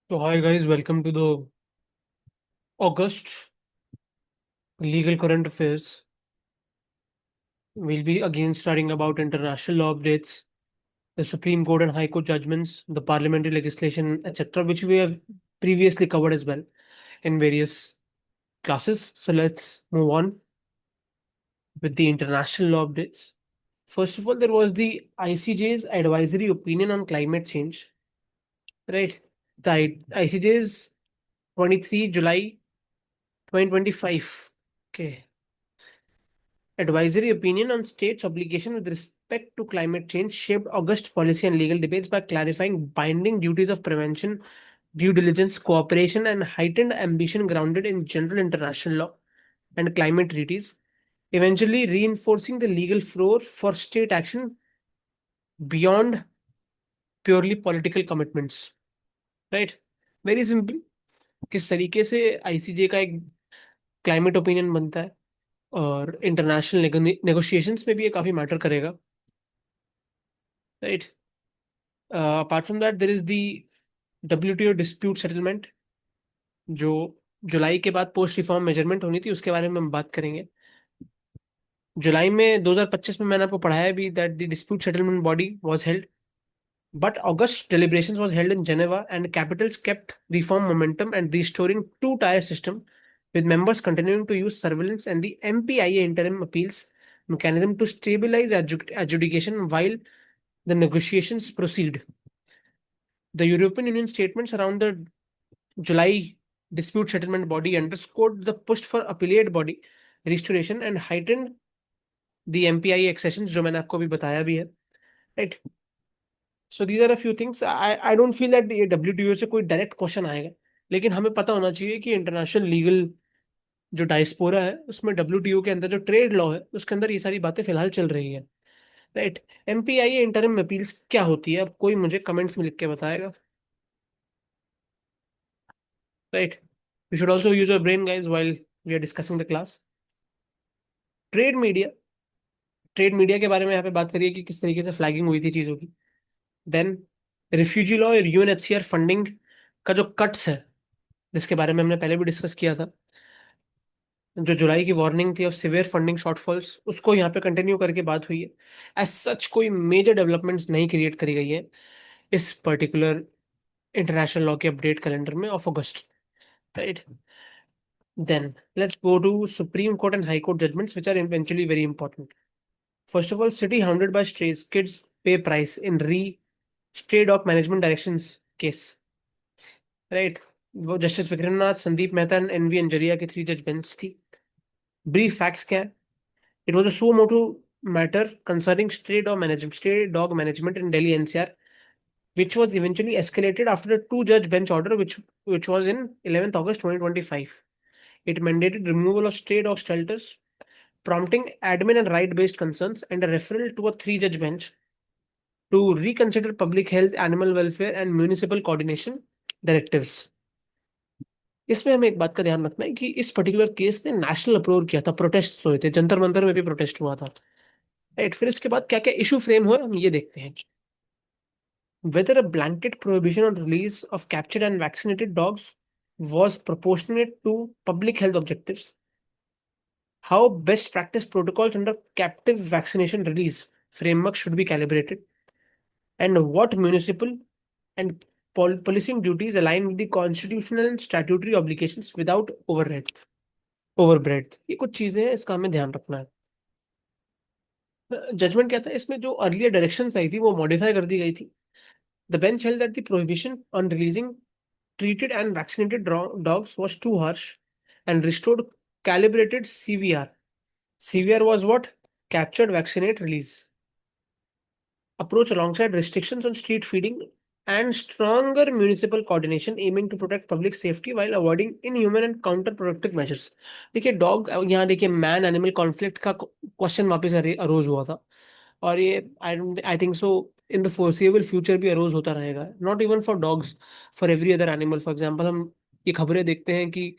So hi guys, welcome to the August legal current affairs. We'll be again starting about international law updates, the Supreme Court and High Court judgments, the parliamentary legislation, etc., which we have previously covered as well in various classes. So let's move on with the international law updates. First of all, there was the ICJ's advisory opinion on climate change. Right. The ICJ's 23 July 2025. Okay. Advisory opinion on states' obligation with respect to climate change shaped August policy and legal debates by clarifying binding duties of prevention, due diligence, cooperation, and heightened ambition grounded in general international law and climate treaties, eventually reinforcing the legal floor for state action beyond purely political commitments. Right, very simple. किस तरीके से ICJ का एक climate opinion बनता है और international negotiations में भी ये काफी मैटर करेगा। Right. Apart from that there is the WTO dispute settlement, जो जुलाई के बाद पोस्ट रिफॉर्म मेजरमेंट होनी थी, उसके बारे में हम बात करेंगे। जुलाई में 2025 में मैंने आपको पढ़ाया भी that the dispute settlement body was held, but August deliberations was held in Geneva and capitals kept reform momentum and restoring two-tier system, with members continuing to use surveillance and the MPIA interim appeals mechanism to stabilize adjudication while the negotiations proceed. The European Union statements around the July dispute settlement body underscored the push for appellate body restoration and heightened the MPIA accessions, जो मैंने आपको अभी बताया भी है। Right. So these are a few things. I don't feel that ये WTO से कोई डायरेक्ट क्वेश्चन आएगा, लेकिन हमें पता होना चाहिए कि इंटरनेशनल लीगल जो डायस्पोरा है उसमें डब्ल्यूटीओ के अंदर जो ट्रेड लॉ है उसके अंदर ये सारी बातें फिलहाल चल रही है। राइट। एमपीआई इंटरिम अपील्स क्या होती है, अब कोई मुझे कमेंट्स में लिख के बताएगा। Right. We should also use our brain guys while we are discussing the class. Trade media, trade media के बारे में यहाँ पे बात करिए कि किस तरीके से फ्लैगिंग हुई थी चीजों की। देन रिफ्यूजी लॉ और यूएनएचसीआर फंडिंग का जो कट्स है, जिसके बारे में हमने पहले भी डिस्कस किया था, जो जुलाई की वार्निंग थी ऑफ सिवियर फंडिंग शॉर्टफॉल्स, उसको यहाँ पे कंटिन्यू करके बात हुई है। एज सच कोई मेजर डेवलपमेंट्स नहीं क्रिएट करी गई है इस पर्टिकुलर इंटरनेशनल लॉ के अपडेट कैलेंडर में of August. Right. Then let's go to supreme court and high court judgments which are eventually very important. First of all, city hounded by strays kids pay price in re stray dog management directions case. Right. वो justice Vikram Nath, Sandeep Mehta and NV Anjaria की 3 जज bench थी। Brief facts क्या है? It was a suo motu matter concerning stray dog management in Delhi NCR, which was eventually escalated after a two-judge bench order, which was in 11th August 2025. It mandated removal of stray dog shelters, prompting admin and right-based concerns, and a referral to a three-judge bench to reconsider public health, animal welfare, and municipal coordination directives. इसमें हमें एक बात का ध्यान रखना है कि इस पर्टिकुलर केस ने नेशनल अप्रोर किया था, प्रोटेस्ट हुए थे, जंतर मंतर में भी प्रोटेस्ट हुआ था। राइट। फिर इसके बाद क्या क्या इशू फ्रेम हुआ हम ये देखते हैं। Whether a blanket prohibition on release of captured and vaccinated dogs was proportionate to public health objectives, how best practice protocols under captive vaccination release framework should be calibrated, and what municipal and policing duties align with the constitutional and statutory obligations without overbreadth। ये कुछ चीजें हैं, इसका हमें ध्यान रखना है। Judgement क्या था इसमें? जो अर्लियर डायरेक्शंस आई थी वो मॉडिफाई कर दी गई थी। The bench held that the prohibition on releasing treated and vaccinated dogs was too harsh and restored calibrated CVR. CVR was what? Captured, vaccinate, release. Approach alongside restrictions on street feeding and stronger municipal coordination aiming to protect public safety while avoiding inhuman and counterproductive measures। देखिए dog, यहाँ देखिए man animal conflict का question वापस arrows हुआ था, और ये I think so in the foreseeable future भी अरोज होता रहेगा, not even for dogs, for every other animal. For example हम ये खबरें देखते हैं कि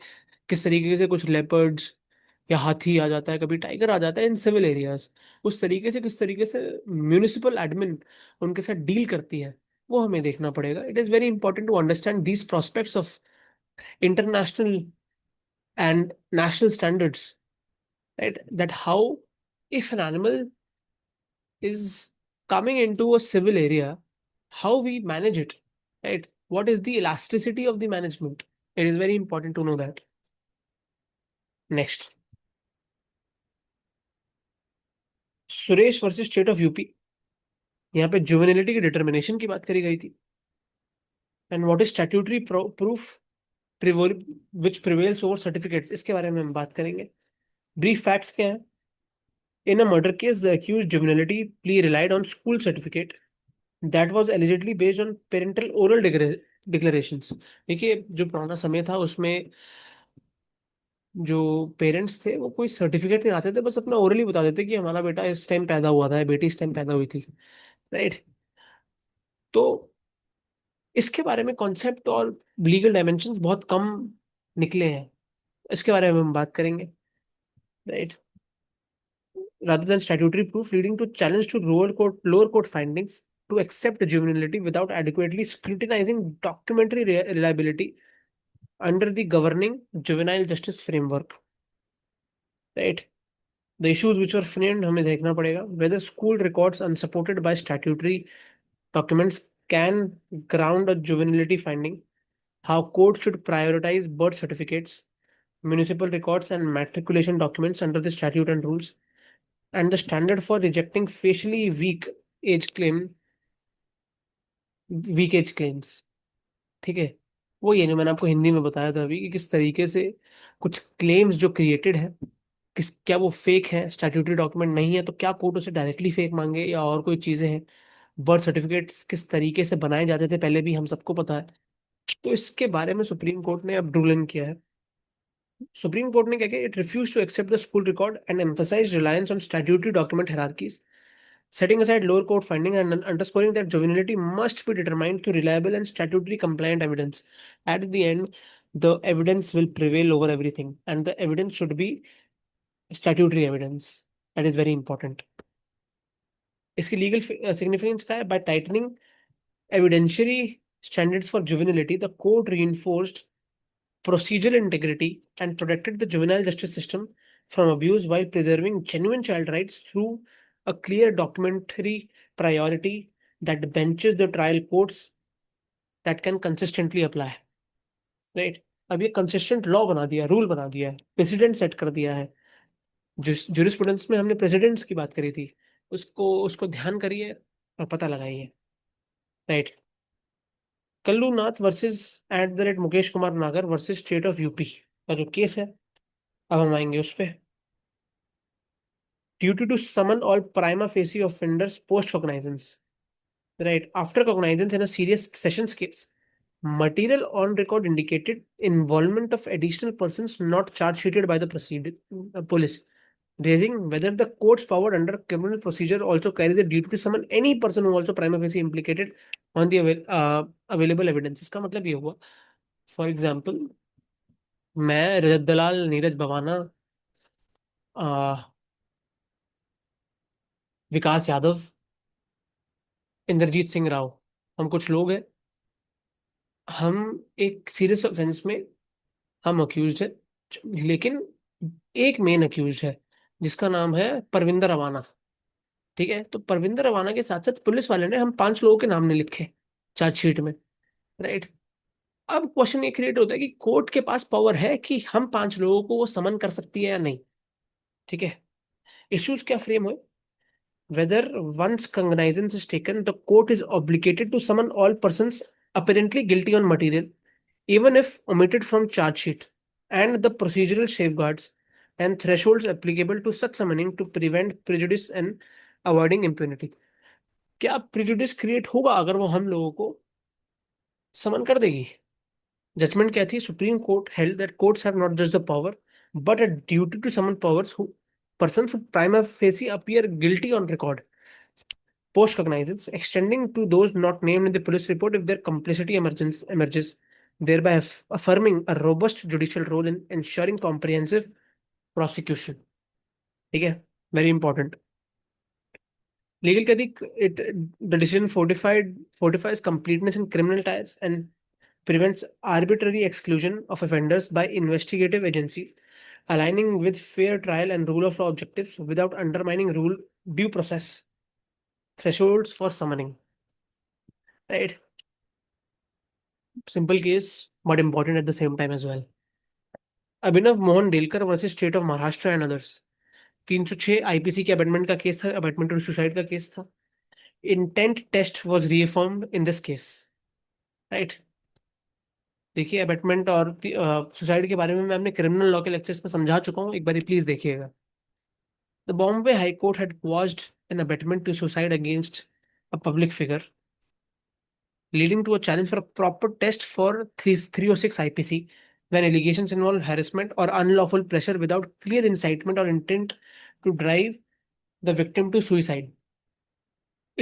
किस तरीके से कुछ लेपर्ड्स या हाथी आ जाता है, कभी टाइगर आ जाता है इन सिविल एरियाज। उस तरीके से किस तरीके से म्यूनिसिपल एडमिन उनके साथ डील करती है, वो हमें देखना पड़ेगा. It is very important to understand these prospects of international and national standards, right? That how, if an animal is coming into a civil area, how we manage it, right? What is the elasticity of the management? It is very important to know that. Next, Suresh versus state of UP. यहाँ पे जुवेनिलिटी की determination की बात करी गई थी. And what is statutory proof which prevails over certificate, इसके बारे में हम बात करेंगे. ब्रीफ फैक्ट्स क्या है. In a murder case the accused juvenility plea relied on school certificate that was allegedly based on parental oral declarations. देखिए, जो पुराना समय था उसमें जो पेरेंट्स थे वो कोई सर्टिफिकेट नहीं आते थे, बस अपना ओरली बता देते कि हमारा बेटा इस टाइम पैदा हुआ था या बेटी इस टाइम पैदा हुई थी, राइट. तो इसके बारे में कॉन्सेप्ट और लीगल डायमेंशंस बहुत कम निकले हैं. इसके बारे में हम बात करेंगे, right. Rather than statutory proof leading to challenge to lower court findings to accept juvenility without adequately scrutinizing documentary reliability under the governing juvenile justice framework, right. The issues which were framed हमें देखना पड़ेगा. Whether school records unsupported by statutory documents can ground a juvenility finding, how courts should prioritize birth certificates, municipal records and matriculation documents under the statute and rules, and the standard for rejecting facially age claim weak age claims. ठीक है. वो ये नहीं, मैंने आपको हिंदी में बताया था अभी कि किस तरीके से कुछ क्लेम्स जो क्रिएटेड है, किस क्या वो फेक है, स्टैट्यूटरी डॉक्यूमेंट नहीं है, तो क्या कोर्ट उसे डायरेक्टली फेक मांगे या और कोई चीजें हैं. बर्थ सर्टिफिकेट्स किस तरीके से बनाए जाते थे पहले भी हम सबको पता है. तो इसके बारे में सुप्रीम कोर्ट ने अब रूलिंग किया है. सुप्रीम कोर्ट ने क्या किया, it refuse to accept the school record and emphasise reliance on statutory document hierarchies, setting aside lower court finding and underscoring that juvenility must be determined through reliable and statutory compliant evidence. At the end, the evidence will prevail over everything, and the evidence should be statutory evidence. That is very important. इसकी legal significance क्या है. By tightening evidentiary standards for juvenility the court reinforced procedural integrity and protected the juvenile justice system from abuse while preserving genuine child rights through a clear documentary priority that benches the trial courts that can consistently apply, right. अब ये consistent law बना दिया, rule बना दिया है, president set कर दिया है. जिस जुरिस्प्रूडेंस में हमने प्रेसिडेंट्स की बात करी थी, उसको उसको ध्यान करिए और पता लगाइए, राइट. कल्लूनाथ वर्सेस @मुकेश कुमार नागर वर्सेस स्टेट ऑफ यूपी का जो केस है, अब हम आएंगे उस पे. Duty to summon all prima facie offenders post cognizance. Right. After cognizance in a serious sessions case, material on record indicated involvement of additional persons not charge sheeted by the police, raising whether the court's power under criminal procedure also carries a duty to summon any person who also prima facie implicated on the available evidence. इसका मतलब ये हुआ, for example, मैं रजत दलाल, नीरज भवाना, विकास यादव, इंद्रजीत सिंह राव, हम कुछ लोग हैं. हम एक सीरियस ऑफेंस में हम अक्यूज है, लेकिन एक मेन अक्यूज है जिसका नाम है परविंदर रवाना. ठीक है. तो परविंदर रवाना के साथ साथ पुलिस वाले ने हम 5 लोगों के नाम नहीं लिखे चार्जशीट में, राइट. अब क्वेश्चन ये क्रिएट होता है कि कोर्ट के पास पावर है कि हम 5 लोगों को वो समन कर सकती है या नहीं. ठीक है. इश्यूज क्या फ्रेम हुए. Whether once cognizance is taken, the court is obligated to summon all persons apparently guilty on material, even if omitted from charge sheet, and the procedural safeguards and thresholds applicable to such summoning to prevent prejudice and avoiding impunity. क्या prejudice create होगा अगर वो हम लोगों को समन कर देगी. Judgment क्या थी. Supreme court held that courts have not just the power but a duty to summon powers who persons who prima facie appear guilty on record post cognizance, extending to those not named in the police report if their complicity emerges, thereby affirming a robust judicial role in ensuring comprehensive prosecution. ठीक है. Very important. Legal ethic, the decision fortifies completeness in criminal ties and prevents arbitrary exclusion of offenders by investigative agencies, aligning with fair trial and rule of law objectives without undermining rule due process thresholds for summoning. Right? Simple case, but important at the same time as well. Abhinav Mohan Delkar versus state of Maharashtra and others 306 IPC के amendment का case था, amendment to suicide का case था. Intent test was reaffirmed in this case. Right. देखिए, abetment और suicide के बारे में मैं अपने क्रिमिनल लॉ के लेक्चर्स में समझा चुका हूँ, एक बार प्लीज देखिएगा. The Bombay high court had quashed an abetment to suicide against a public figure, leading to a challenge for a proper test for 306 IPC when allegations involve harassment or unlawful pressure without clear incitement or intent to drive the victim to suicide.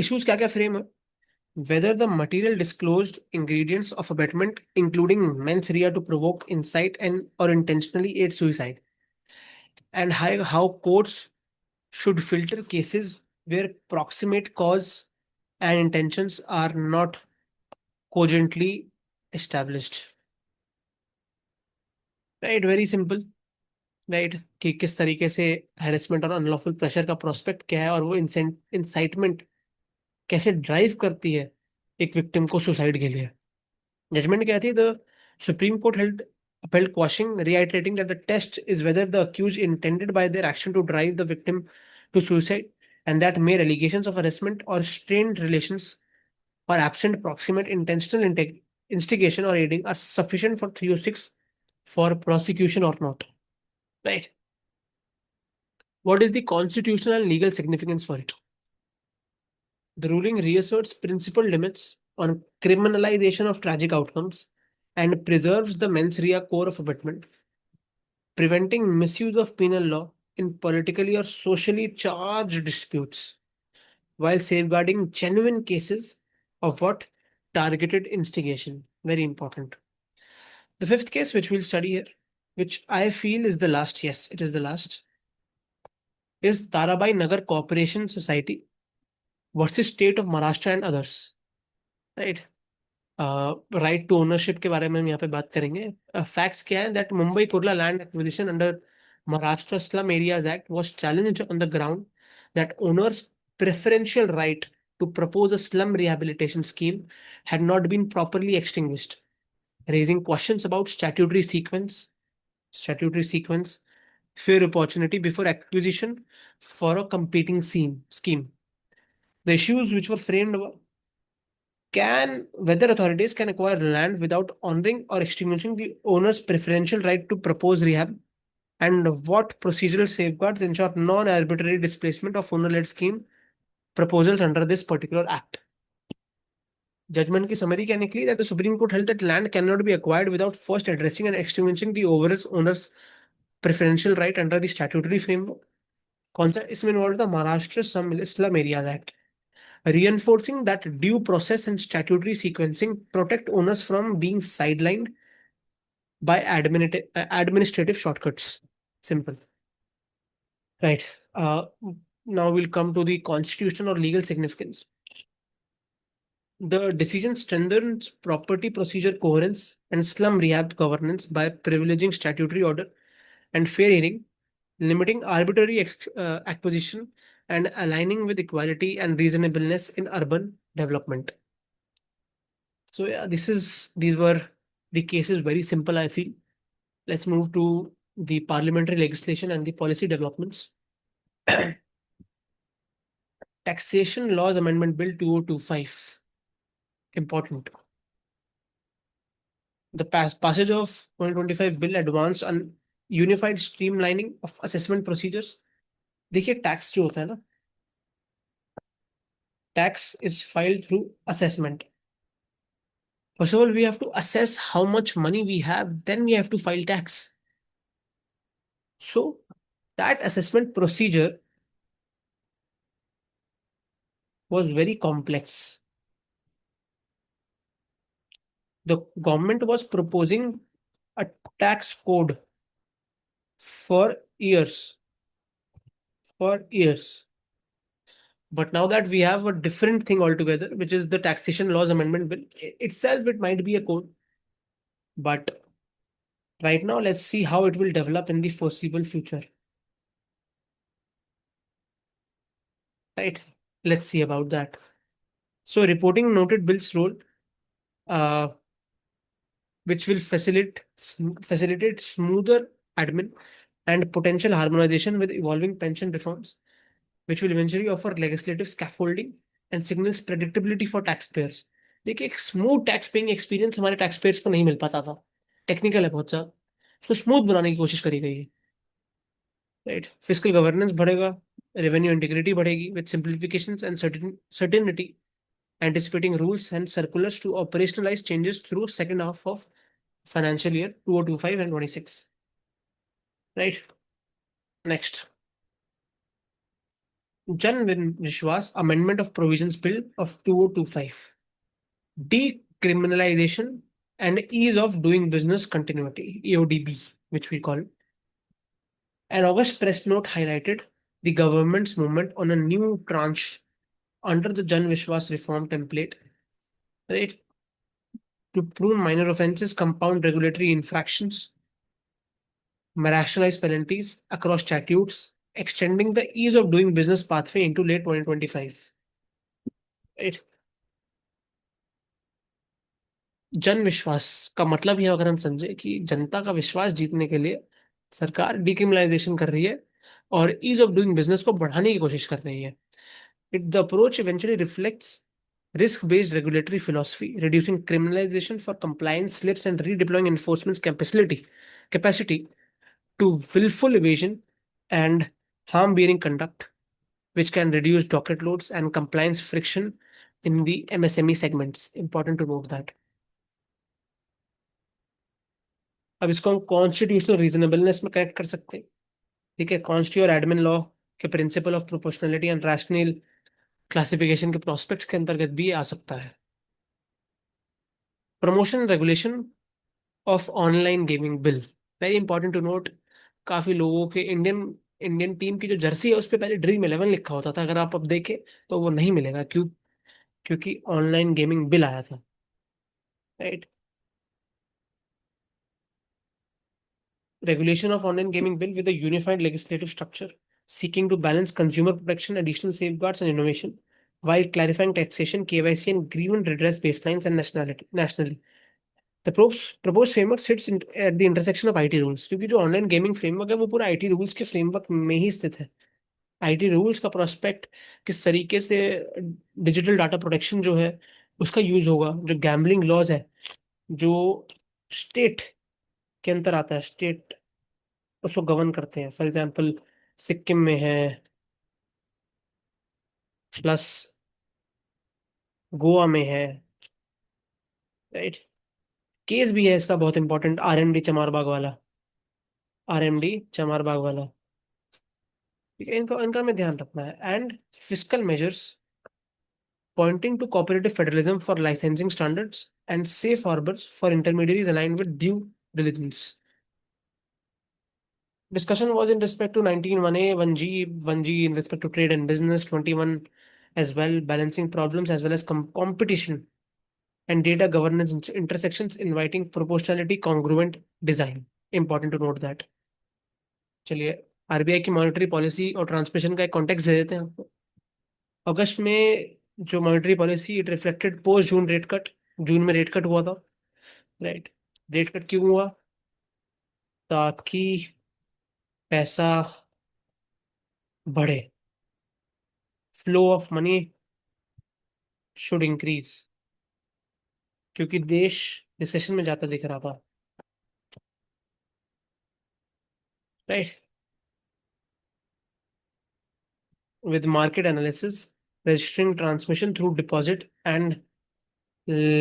Issues क्या क्या frame है? Whether the material disclosed ingredients of abetment, including mens rea to provoke, incite, and or intentionally aid suicide, and how courts should filter cases where proximate cause and intentions are not cogently established. Right, very simple. Right, कि किस तरीके से harassment और unlawful pressure का prospect क्या है और वो इंसाइटमेंट कैसे ड्राइव करती है एक विक्टिम को सुसाइड के लिए. जजमेंट क्या थी? The supreme court held upheld quashing, reiterating that the test is whether the accused intended by their action to drive the victim to suicide, and that mere allegations of harassment or strained relations or absent proximate intentional instigation or aiding are sufficient for 306 for prosecution or not. Right. What is the constitutional and legal significance for it? The ruling reasserts principal limits on criminalization of tragic outcomes and preserves the mens rea core of abetment, preventing misuse of penal law in politically or socially charged disputes, while safeguarding genuine cases of what? Targeted instigation. Very important. The fifth case, which we'll study here, which I feel is the last, yes, it is the last, is Tarabai Nagar Cooperation Society versus state of Maharashtra and others. Right. Right to ownership के बारे में हम यहाँ पे बात करेंगे. Facts क्या है? That Mumbai Kurla land acquisition under Maharashtra slum areas act was challenged on the ground that owners preferential right to propose a slum rehabilitation scheme had not been properly extinguished, raising questions about statutory sequence, fair opportunity before acquisition for a competing scheme. The issues which were framed were: can whether authorities can acquire land without honoring or extinguishing the owner's preferential right to propose rehab, and what procedural safeguards ensure non-arbitrary displacement of owner-led scheme proposals under this particular act. Judgment की summary क्या निकली? That the Supreme Court held that land cannot be acquired without first addressing and extinguishing the owner's preferential right under the statutory framework. कौन सा इसमें involve था? Maharashtra slum areas act, reinforcing that due process and statutory sequencing protect owners from being sidelined by administrative shortcuts. Simple. Right. Now we'll come to the constitutional or legal significance. The decision strengthens property procedure coherence and slum rehab governance by privileging statutory order and fair hearing, limiting arbitrary acquisition, and aligning with equality and reasonableness in urban development. So yeah, these were the cases. Very simple, I feel. Let's move to the parliamentary legislation and the policy developments. Taxation Laws Amendment Bill 2025. Important. The passage of 2025 bill advanced on unified streamlining of assessment procedures. देखिए, tax जो होता है ना, tax is filed through assessment. First of all, we have to assess how much money we have, then we have to file tax. So that assessment procedure was very complex. The government was proposing a tax code for years. For years. But now that we have a different thing altogether, which is the taxation laws amendment bill, itself it might be a code. But right now, let's see how it will develop in the foreseeable future. Right? Let's see about that. So, reporting noted bill's role, uh, which will facilitate smoother admin and potential harmonization with evolving pension reforms, which will eventually offer legislative scaffolding and signals predictability for taxpayers. देखिए एक smooth tax paying experience हमारे tax payers को नहीं मिल पाता था। Technical है बहुत सा, उसको स्मूथ बनाने की कोशिश करी गई है। राइट, फिस्कल गवर्नेंस बढ़ेगा, रेवेन्यू इंटीग्रिटी बढ़ेगी with simplifications and certainty, anticipating rules and circulars to operationalize changes through second half of financial year 2025 and 26. Right. Next, Jan Vishwas Amendment of Provisions Bill of 2025. Decriminalization and Ease of Doing Business Continuity, EODB, which we call. An August press note highlighted the government's movement on a new tranche under the Jan Vishwas reform template, right? To prune minor offenses, compound regulatory infractions, rationalize penalties across statutes, extending the ease of doing business pathway into late 2025. Right? जन विश्वास का मतलब यह अगर हम समझे कि जनता का विश्वास जीतने के लिए सरकार डिक्रिमिनलाइजेशन कर रही है और ईज ऑफ डूइंग बिजनेस को बढ़ाने की कोशिश कर रही है। It the approach eventually reflects risk based regulatory philosophy, reducing criminalization for compliance slips and redeploying enforcement's capacity to willful evasion and harm bearing conduct, which can reduce docket loads and compliance friction in the MSME segments. Important to note that. अब इसको हम constitutional reasonableness में connect कर सकते हैं। ठीक है, constitution और एडमिन लॉ के principle of proportionality and rational classification के प्रोस्पेक्ट्स के अंतर्गत भी आ सकता है। Promotion regulation of online gaming bill, very important to note. काफी लोगों के इंडियन इंडियन टीम की जो जर्सी है उस पर पहले ड्रीम 11 लिखा होता था, अगर आप अब देखें तो वो नहीं मिलेगा। क्यों? क्योंकि ऑनलाइन गेमिंग बिल आया था। Right. Regulation of online gaming bill with a unified legislative structure, seeking to balance consumer protection, additional safeguards, and innovation, while clarifying taxation, KYC, and grievance redress baselines and nationally. The proposed framework sits at the intersection of IT rules, क्योंकि जो online gaming framework है वो पूरा IT rules के framework में ही स्थित है। IT rules का प्रोस्पेक्ट किस तरीके से डिजिटल डाटा प्रोटेक्शन जो है उसका यूज होगा, जो गैम्बलिंग लॉज है जो स्टेट के अंतर आता है, स्टेट उसको गवर्न करते हैं। फॉर एग्जाम्पल सिक्किम में है, प्लस गोवा में है। राइट। केस भी है इसका बहुत इंपॉर्टेंट, आरएमडी चमारबाग वाला, आरएमडी चमारबाग वाला। ठीक है, इनका इनका में ध्यान रखना है। And fiscal measures pointing to cooperative federalism for licensing standards and safe harbors for intermediaries aligned with due diligence. Discussion was in respect to 19 1A, 1G, 1G in respect to trade and business, 21 as well, balancing problems as well as competition and data governance intersections, inviting proportionality congruent design. Important to note that. चलिए, RBI की monetary policy और transmission का एक context दे देते हैं आपको। अगस्त में जो monetary policy, it reflected post June rate cut. जून में रेट कट हुआ था। राइट। रेट कट क्यों हुआ? ताकि पैसा बढ़े, flow of money should increase, क्योंकि देश रिसेशन में जाता दिख रहा था। Right. with market analysis, registering transmission through deposit and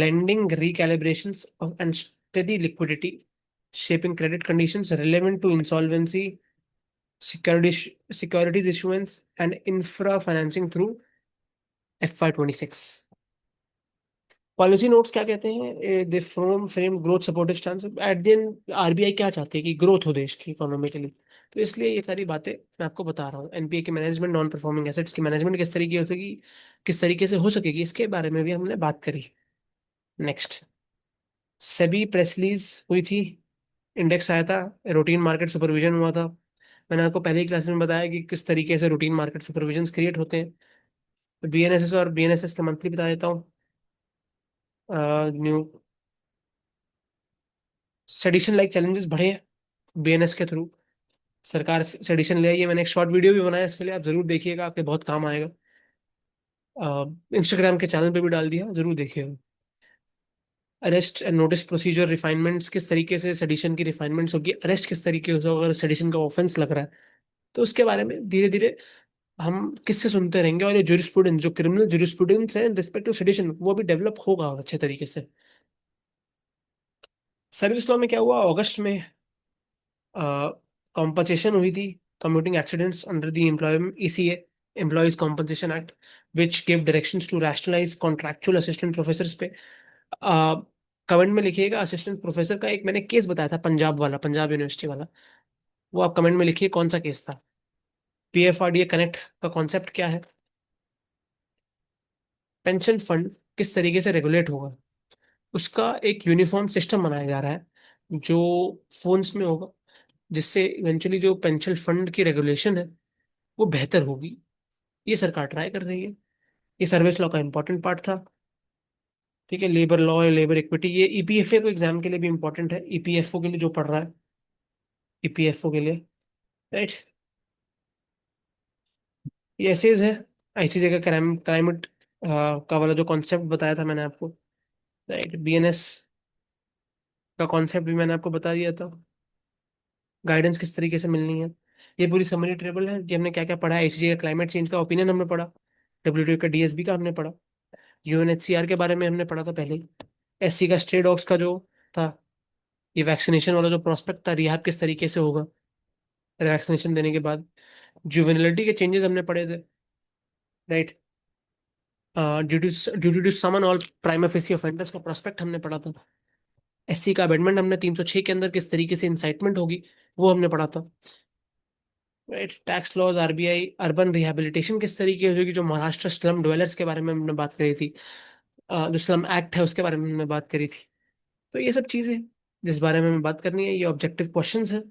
lending recalibrations and steady liquidity, shaping credit conditions relevant to insolvency, securities issuance, and infra financing through FY26. Policy notes क्या कहते हैं? They frame growth supportive stance. At the end RBI क्या चाहती है कि growth हो देश की इकोनॉमिकली। तो इसलिए ये सारी बातें मैं आपको बता रहा हूँ। एनपीए की मैनेजमेंट, नॉन परफॉर्मिंग एसेट्स की मैनेजमेंट किस तरीके से हो सकेगी, इसके बारे में भी हमने बात करी। नेक्स्ट, सेबी प्रेस रिलीज हुई थी, इंडेक्स आया था, रूटीन मार्केट सुपरविजन हुआ था। मैंने आपको पहले ही क्लास में बताया कि किस तरीके से रूटीन मार्केट सुपरविजन क्रिएट होते हैं। बीएनएसएस और बीएनएसएस का मंथली बता देता हूँ। न्यू सेडिशन लाइक चैलेंजेस बढ़े हैं बीएनएस के थ्रू। सरकार सेडिशन ले आई है। मैंने एक शॉर्ट वीडियो भी बनाया इसके लिए, आप जरूर देखिएगा, आपके बहुत काम आएगा। इंस्टाग्राम के चैनल पे भी डाल दिया, जरूर देखिएगा। Arrest and notice procedure refinements, किस तरीके से सेडिशन की रिफाइनमेंट्स होगी, अरेस्ट किस तरीके से होगा अगर सेडिशन का ऑफेंस लग रहा है। तो उसके बारे में धीरे धीरे हम किससे सुनते रहेंगे, और ये जुरिस्प्रूडेंस, जो क्रिमिनल जुरिस्प्रूडेंस है रिस्पेक्ट टू सेडिशन, वो भी डेवलप होगा और अच्छे तरीके से। सर्विस लॉ में क्या हुआ, अगस्त में कॉम्पनसेशन हुई थी, commuting accidents under the employ ECA, employees compensation act, which give directions to rationalise contractual assistant professors pay. Comment में लिखिएगा, असिस्टेंट प्रोफेसर का एक मैंने केस बताया था, पंजाब वाला, पंजाब यूनिवर्सिटी वाला, वो आप कमेंट में लिखिए कौन सा केस था। पीएफआरडीए कनेक्ट का कॉन्सेप्ट क्या है, पेंशन फंड किस तरीके से रेगुलेट होगा, उसका एक यूनिफॉर्म सिस्टम बनाया जा रहा है जो फोन्स में होगा, जिससे इवेंचुअली जो पेंशन फंड की रेगुलेशन है वो बेहतर होगी। ये सरकार ट्राई कर रही है। ये सर्विस लॉ का इंपॉर्टेंट पार्ट था। ठीक है, लेबर लॉ, लेबर इक्विटी, ये ईपीएफए को एग्जाम के लिए भी इंपॉर्टेंट है, ईपीएफओ के लिए जो पढ़ रहा है, ईपीएफओ के लिए। राइट, ये ऐसेज है, आईसीजे का क्लाइमेट का वाला जो कॉन्सेप्ट बताया था मैंने आपको। राइट, बीएनएस का कॉन्सेप्ट भी मैंने आपको बता दिया था, गाइडेंस किस तरीके से मिलनी है। ये पूरी समरी टेबल है कि हमने क्या क्या पढ़ा है। आईसीजे का क्लाइमेट चेंज का ओपिनियन हमने पढ़ा, डब्ल्यूटीओ का डीएसबी का हमने पढ़ा, यूएनएचसीआर के बारे में हमने पढ़ा था पहले ही, एससी का स्ट्रे डॉग्स का जो था, ये वैक्सीनेशन वाला जो प्रोस्पेक्ट था, रिहैब किस तरीके से होगा वैक्सीनेशन देने के बाद, जुवेनिलिटी के चेंजेस हमने पढ़े थे। Right, duty to summon all prima facie offenders का प्रोस्पेक्ट हमने पढ़ा था। एससी का अमेंडमेंट हमने 306 के अंदर किस तरीके से इंसाइटमेंट होगी वो हमने पढ़ा था। Right, tax laws, RBI, urban rehabilitation किस तरीके से होगी, जो महाराष्ट्र स्लम डवेलर्स के बारे में हमने बात करी थी, जो स्लम एक्ट है उसके बारे में हमने बात करी थी। तो ये सब चीजें जिस बारे में हमें बात करनी है, ये ऑब्जेक्टिव क्वेश्चंस हैं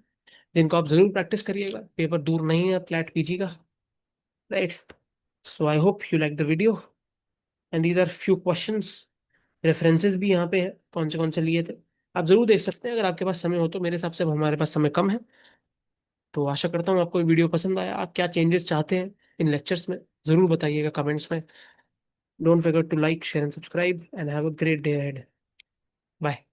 जिनको आप जरूर प्रैक्टिस करिएगा, पेपर दूर नहीं है फ्लैट पीजी का। Right, so I hope you like the video and these are few questions. References भी यहाँ पे हैं कौन से लिए थे, आप जरूर देख सकते हैं अगर आपके पास समय हो तो। मेरे हिसाब से अब हमारे पास समय कम है, तो आशा करता हूँ आपको वीडियो पसंद आया। आप क्या चेंजेस चाहते हैं इन लेक्चर्स में जरूर बताइएगा कमेंट्स में। Don't forget to like, share and subscribe and have a great day ahead. Bye.